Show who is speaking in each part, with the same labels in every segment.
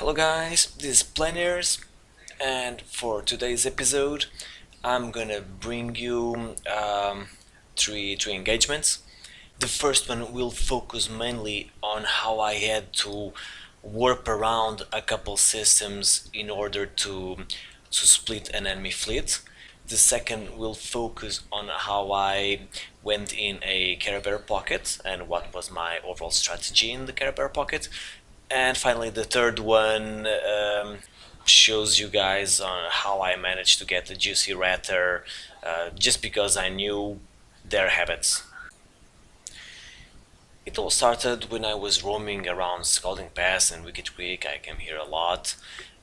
Speaker 1: Hello guys, this is Planners, and for today's episode I'm gonna bring you three engagements. The first one will focus mainly on how I had to warp around a couple systems in order to split an enemy fleet. The second will focus on how I went in a carebear pocket and what was my overall strategy in the carebear pocket. And finally, the third one shows you guys on how I managed to get the juicy ratter just because I knew their habits. It all started when I was roaming around Scalding Pass and Wicked Creek. I came here a lot,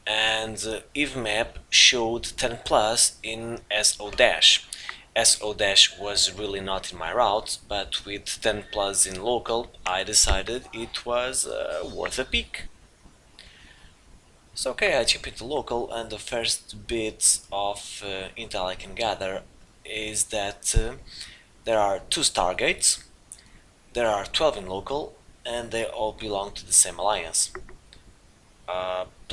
Speaker 1: and Eve Map showed 10 plus in SO dash. SO dash was really not in my route, but with 10 plus in local, I decided it was worth a peek. So okay, I chip it to local, and the first bit of intel I can gather is that there are two Stargates, there are 12 in local, and they all belong to the same alliance.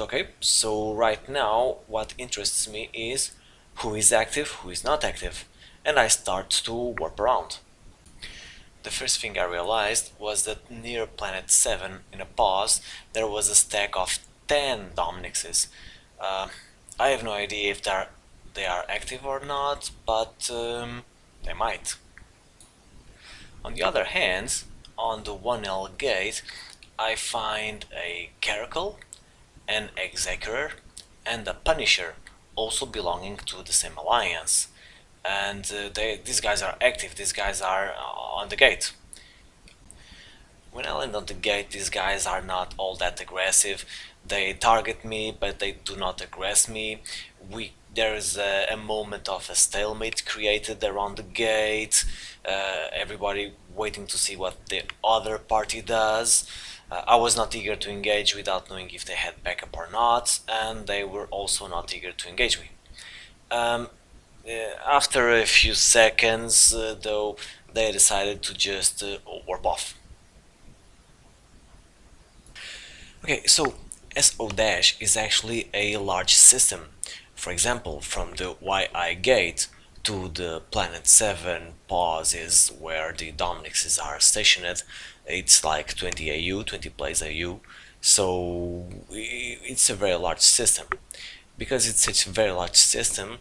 Speaker 1: Okay, so right now what interests me is who is active, who is not active, and I start to warp around. The first thing I realized was that near Planet 7, in a pause, there was a stack of 10 Dominixes. I have no idea if they are active or not, but they might. On the other hand, on the 1L gate, I find a Caracal, an Executor, and a Punisher, also belonging to the same alliance. And these guys are active, these guys are on the gate. When I land on the gate, these guys are not all that aggressive. They target me, but they do not aggress me. There is a moment of a stalemate created around the gate, everybody waiting to see what the other party does. I was not eager to engage without knowing if they had backup or not, and they were also not eager to engage me. After a few seconds, though, they decided to just warp off. Okay, so SO dash is actually a large system. For example, from the YI gate to the Planet 7 pause is where the Dominixes are stationed. It's like 20 AU, 20 plays AU, so it's a very large system. Because it's such a very large system,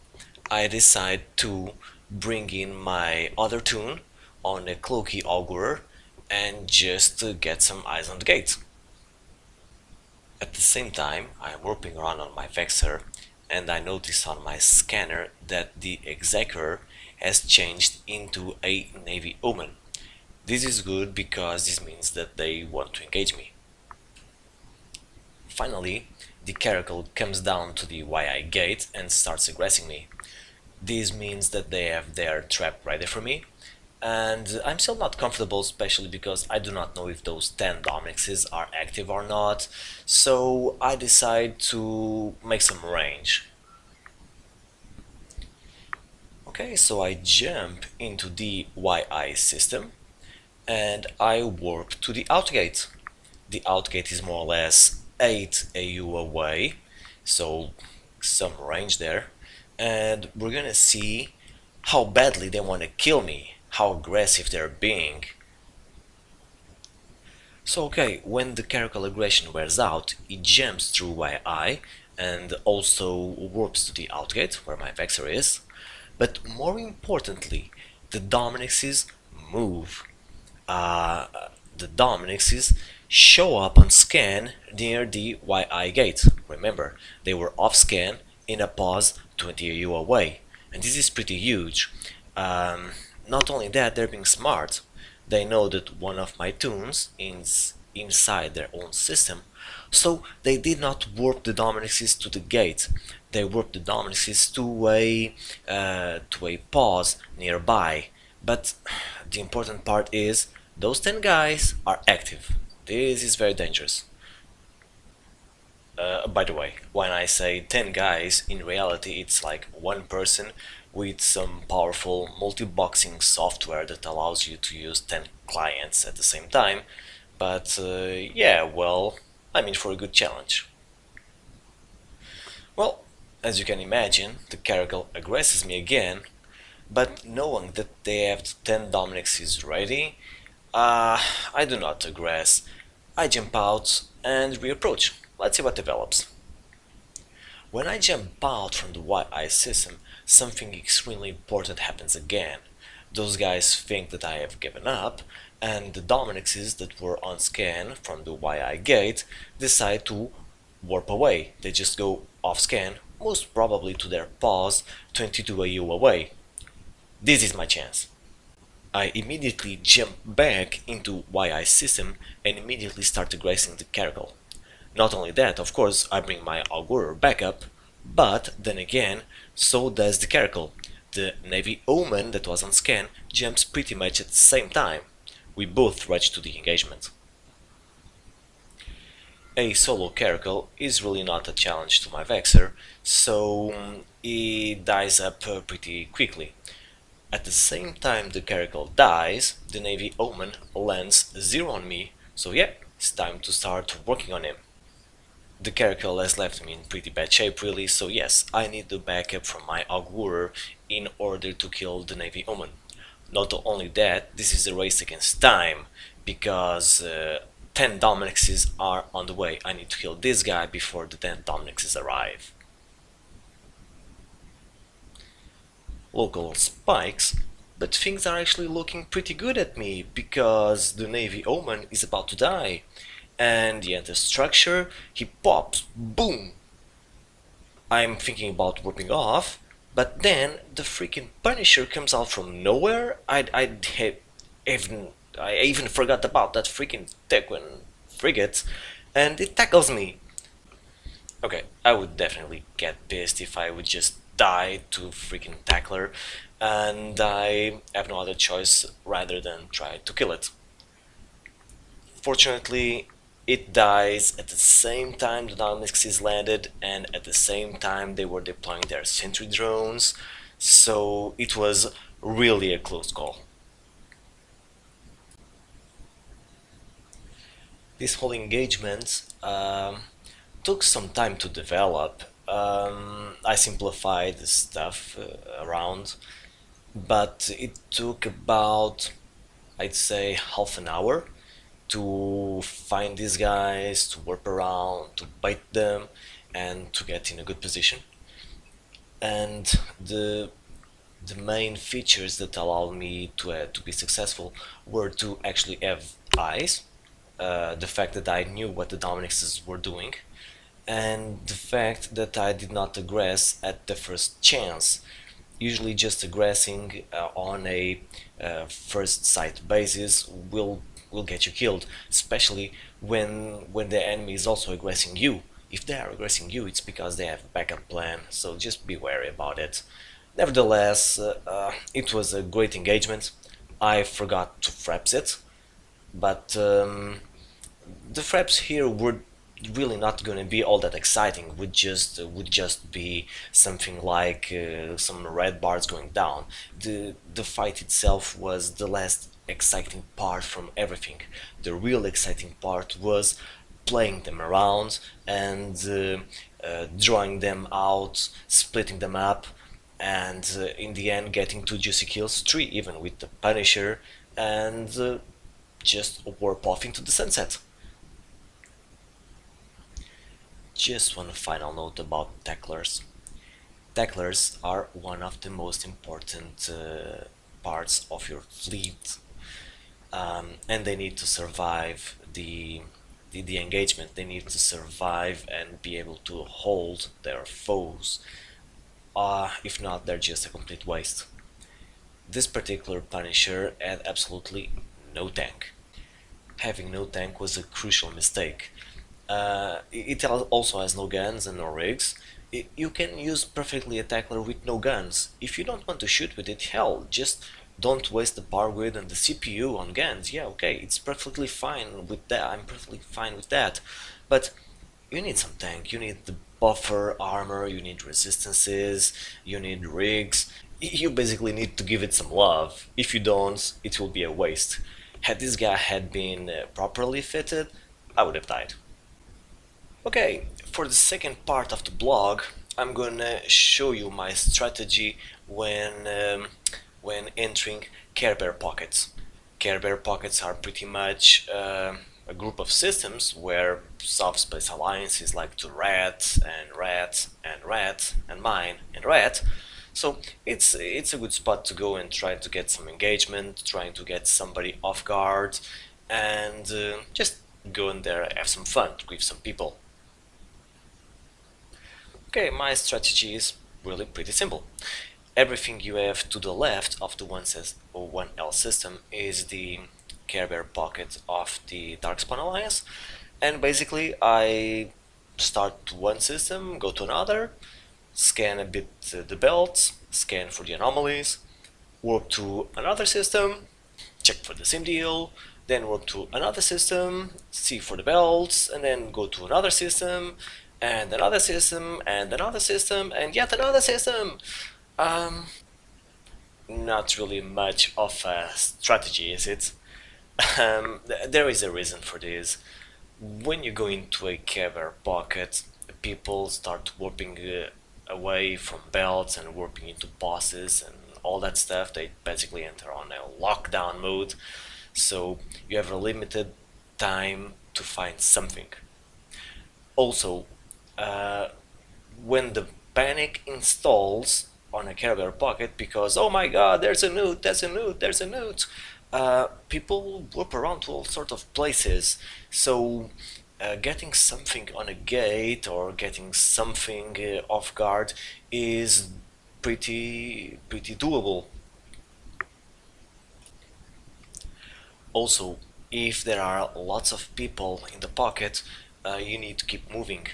Speaker 1: I decide to bring in my other tune on a Cloaky Augurer and just get some eyes on the gate. At the same time, I'm warping around on my Vexor, and I notice on my scanner that the Executor has changed into a Navy Omen. This is good because this means that they want to engage me. Finally, the Caracal comes down to the YI gate and starts aggressing me. This means that they have their trap ready for me, and I'm still not comfortable, especially because I do not know if those 10 Dominixes are active or not, so I decide to make some range. Okay, so I jump into the YI system and I warp to the outgate. The outgate is more or less 8 AU away, so some range there, and we're gonna see how badly they want to kill me, how aggressive they're being. So okay, when the Caracal aggression wears out, it jumps through YI and also warps to the outgate, where my Vexor is, but more importantly, the Dominixes move. The Dominixes show up on scan near the YI gate. Remember, they were off scan in a pause 20 AU away, and this is pretty huge. Not only that, they're being smart. They know that one of my tunes is inside their own system, so they did not warp the Dominixes to the gate. They warped the Dominixes to a pause nearby. But the important part is those 10 guys are active. This is very dangerous. By the way, when I say 10 guys, in reality it's like one person with some powerful multi-boxing software that allows you to use 10 clients at the same time. But yeah, well, I'm in for a good challenge. Well, as you can imagine, the Caracal aggresses me again, but knowing that they have 10 Dominixes ready, I do not aggress. I jump out and reapproach. Let's see what develops. When I jump out from the YI system, something extremely important happens again. Those guys think that I have given up, and the Dominixes that were on scan from the YI gate decide to warp away. They just go off scan, most probably to their pause 22 AU away. This is my chance. I immediately jump back into YI system and immediately start aggressing the Caracal. Not only that, of course, I bring my Augurer back up, but then again, so does the Caracal. The Navy Omen that was on scan jumps pretty much at the same time. We both rush to the engagement. A solo Caracal is really not a challenge to my Vexer, so he dies up pretty quickly. At the same time the Caracal dies, the Navy Omen lands 0 on me, so yeah, it's time to start working on him. The Caracal has left me in pretty bad shape really, so yes, I need the backup from my Augurer in order to kill the Navy Omen. Not only that, this is a race against time, because 10 Dominixes are on the way. I need to kill this guy before the 10 Dominixes arrive. Local spikes, but things are actually looking pretty good at me, because the Navy Omen is about to die. And he enters structure, he pops, boom! I'm thinking about warping off, but then the freaking Punisher comes out from nowhere. I even forgot about that freaking Tequin frigate, and it tackles me. Okay, I would definitely get pissed if I would just die to freaking tackler, and I have no other choice rather than try to kill it. Fortunately, it dies at the same time the Dominixes landed, and at the same time they were deploying their sentry drones, so it was really a close call. This whole engagement took some time to develop. I simplified the stuff around, but it took about, I'd say, half an hour to find these guys, to warp around, to bait them, and to get in a good position. And the main features that allowed me to be successful were to actually have eyes, the fact that I knew what the Dominixes were doing, and the fact that I did not aggress at the first chance. Usually just aggressing on a first sight basis will get you killed, especially when the enemy is also aggressing you. If they are aggressing you, it's because they have a backup plan, so just be wary about it. Nevertheless, it was a great engagement. I forgot to fraps it, but the fraps here were really not going to be all that exciting. Would just be something like some red bars going down. The fight itself was the last exciting part from everything. The real exciting part was playing them around and drawing them out, splitting them up, and in the end getting 2 juicy kills, 3 even with the Punisher, and just warp off into the sunset. Just one final note about tacklers. Tacklers are one of the most important parts of your fleet, and they need to survive the engagement. They need to survive and be able to hold their foes. If not, they're just a complete waste. This particular Punisher had absolutely no tank. Having no tank was a crucial mistake. It also has no guns and no rigs. You can use perfectly a tackler with no guns. If you don't want to shoot with it, hell, just don't waste the power grid and the CPU on guns. Yeah, okay, it's perfectly fine with that. I'm perfectly fine with that. But you need some tank. You need the buffer armor, you need resistances, you need rigs. You basically need to give it some love. If you don't, it will be a waste. Had this guy had been properly fitted, I would have died. Okay, for the second part of the blog, I'm gonna show you my strategy when entering Care Bear pockets. Care Bear pockets are pretty much a group of systems where soft-space alliances like to rat and rat and rat and mine and rat. So it's a good spot to go and try to get some engagement, trying to get somebody off guard, and just go in there, have some fun with some people. Okay, my strategy is really pretty simple. Everything you have to the left of the 1S or 1L system is the Care Bear pocket of the Darkspawn Alliance, and basically I start one system, go to another, scan a bit the belts, scan for the anomalies, warp to another system, check for the same deal, then warp to another system, see for the belts, and then go to another system, and another system, and another system, and yet another system. Um, Not really much of a strategy, is it? There is a reason for this. When you go into a cover pocket, people start warping away from belts and warping into bosses and all that stuff. They basically enter on a lockdown mode, so you have a limited time to find something. Also, uh, when the panic installs on a Care pocket because oh my god, there's a newt, there's a newt, there's a newt, people warp around to all sorts of places. So getting something on a gate or getting something off guard is pretty doable. Also, if there are lots of people in the pocket, you need to keep moving.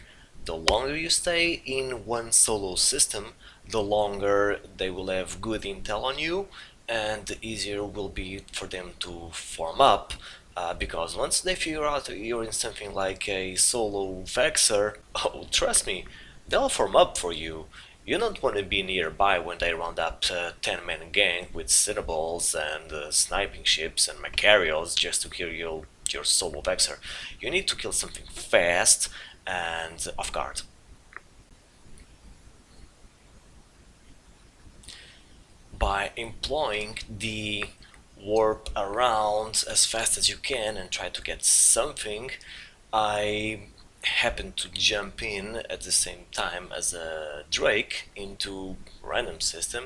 Speaker 1: The longer you stay in one solo system, the longer they will have good intel on you, and the easier will be for them to form up. Because once they figure out you're in something like a solo Vexer, oh, trust me, they'll form up for you. You don't want to be nearby when they round up a 10-man gang with Cinnaballs and sniping ships and Macarials just to kill your solo Vexer. You need to kill something fast and off guard. By employing the warp around as fast as you can and try to get something, I happen to jump in at the same time as a Drake into random system,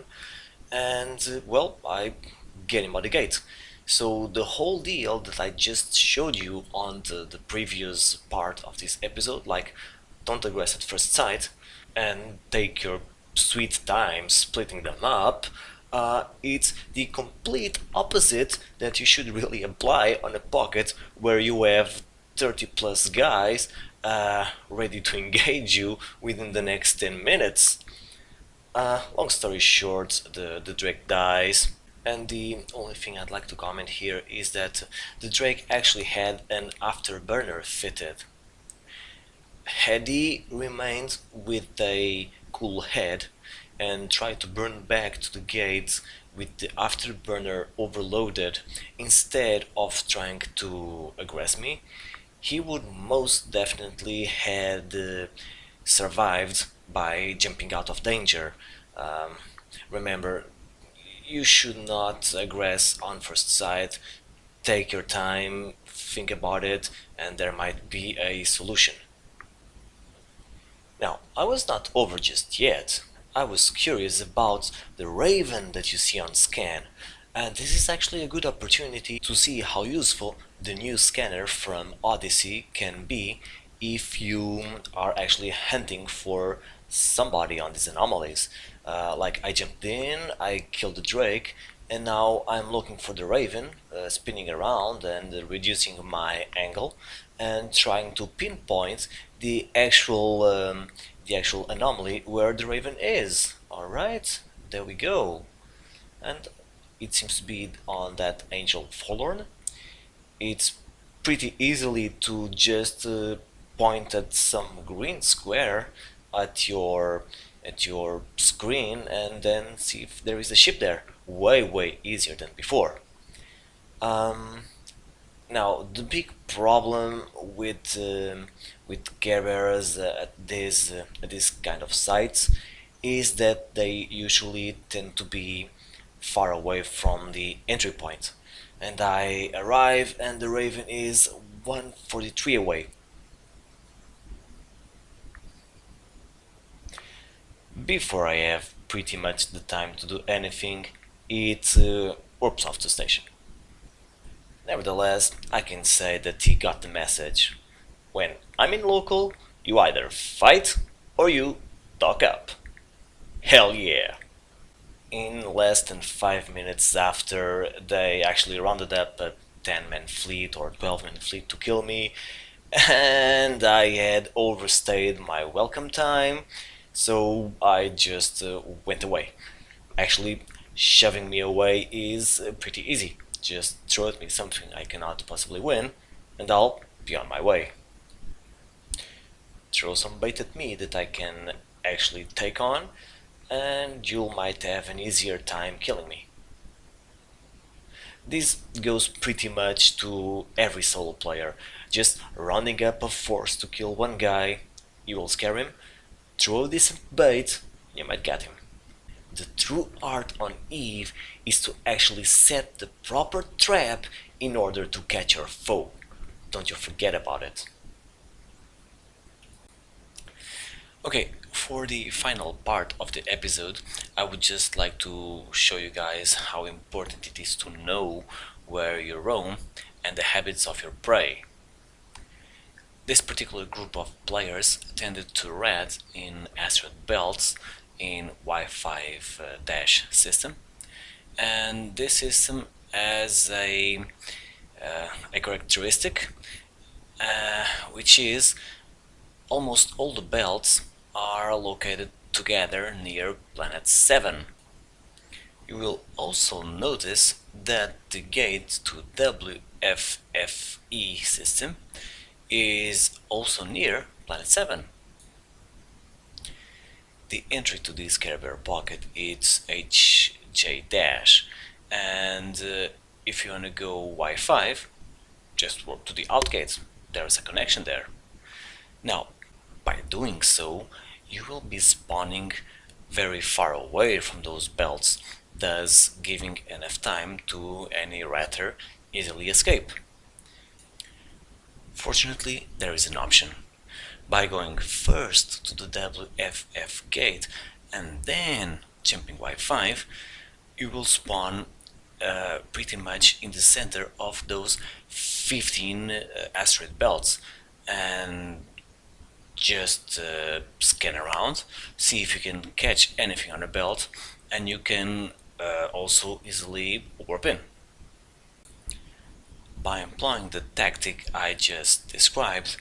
Speaker 1: and well, I get him out the gate. So the whole deal that I just showed you on the previous part of this episode, like don't aggress at first sight and take your sweet time splitting them up, it's the complete opposite that you should really apply on a pocket where you have 30 plus guys ready to engage you within the next 10 minutes. Long story short, the Drake dies, and the only thing I'd like to comment here is that the Drake actually had an afterburner fitted. Had he remained with a cool head and tried to burn back to the gates with the afterburner overloaded instead of trying to aggress me, he would most definitely had survived by jumping out of danger. Um, Remember, you should not aggress on first sight. Take your time, think about it, and there might be a solution. Now, I was not over just yet. I was curious about the raven that you see on scan, and this is actually a good opportunity to see how useful the new scanner from Odyssey can be if you are actually hunting for somebody on these anomalies. Like I jumped in, I killed the Drake, and now I'm looking for the Raven, spinning around and reducing my angle and trying to pinpoint the actual anomaly where the Raven is. All right, there we go, and it seems to be on that Angel Forlorn. It's pretty easily to just point at some green square at your screen and then see if there is a ship there. Way easier than before. Um, Now, the big problem with care bears at these kind of sites is that they usually tend to be far away from the entry point. And I arrive, and the Raven is 143 away. Before I have pretty much the time to do anything, it warps off the station. Nevertheless, I can say that he got the message. When I'm in local, you either fight or you dock up. Hell yeah! In less than 5 minutes after they actually rounded up a 10-man fleet or 12-man fleet to kill me, and I had overstayed my welcome time, so I just went away. Actually, shoving me away is pretty easy. Just throw at me something I cannot possibly win, and I'll be on my way. Throw some bait at me that I can actually take on, and you might have an easier time killing me. This goes pretty much to every solo player. Just rounding up a force to kill one guy, you will scare him, throw a decent bait, you might get him. The true art on Eve is to actually set the proper trap in order to catch your foe. Don't you forget about it. Okay, for the final part of the episode, I would just like to show you guys how important it is to know where you roam and the habits of your prey. This particular group of players tended to rat in asteroid belts in Y5 dash system, and this system has a characteristic which is almost all the belts are located together near planet 7. You will also notice that the gate to WFFE system is also near planet 7. The entry to this carebear pocket is HJ- and if you wanna go Y5, just walk to the outgate. There's a connection there. Now, by doing so, you will be spawning very far away from those belts, thus giving enough time to any ratter easily escape. Fortunately, there is an option. By going first to the WFF gate and then jumping Y5, you will spawn pretty much in the center of those 15 asteroid belts, and just scan around, see if you can catch anything on the belt, and you can also easily warp in. By employing the tactic I just described,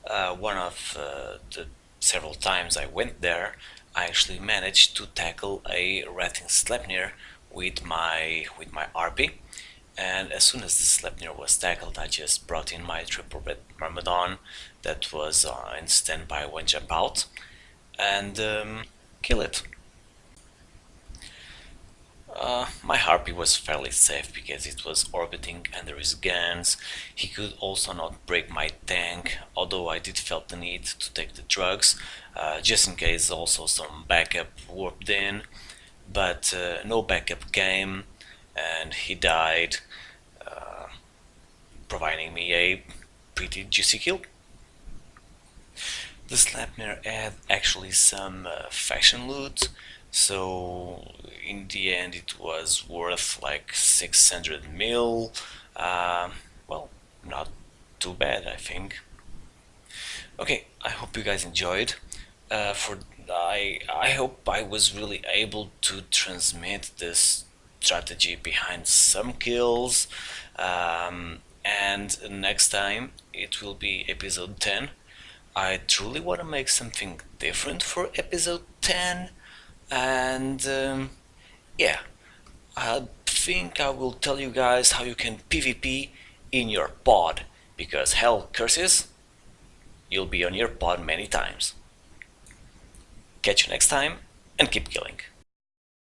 Speaker 1: one of the several times I went there, I actually managed to tackle a ratting Sleipnir with my RP, and as soon as the Sleipnir was tackled, I just brought in my triple red Myrmidon that was in standby when jump out, and kill it. My Harpy was fairly safe because it was orbiting under his guns. He could also not break my tank, although I did felt the need to take the drugs, just in case also some backup warped in, but no backup came, and he died, providing me a pretty juicy kill. The Sleipnir had actually some faction loot, so in the end it was worth like 600 mil. Well, not too bad, I think. Okay, I hope you guys enjoyed. I hope I was really able to transmit this strategy behind some kills, and next time it will be episode 10. I truly want to make something different for episode 10, and yeah, I think I will tell you guys how you can PvP in your pod, because hell curses, you'll be on your pod many times. Catch you next time, and keep killing.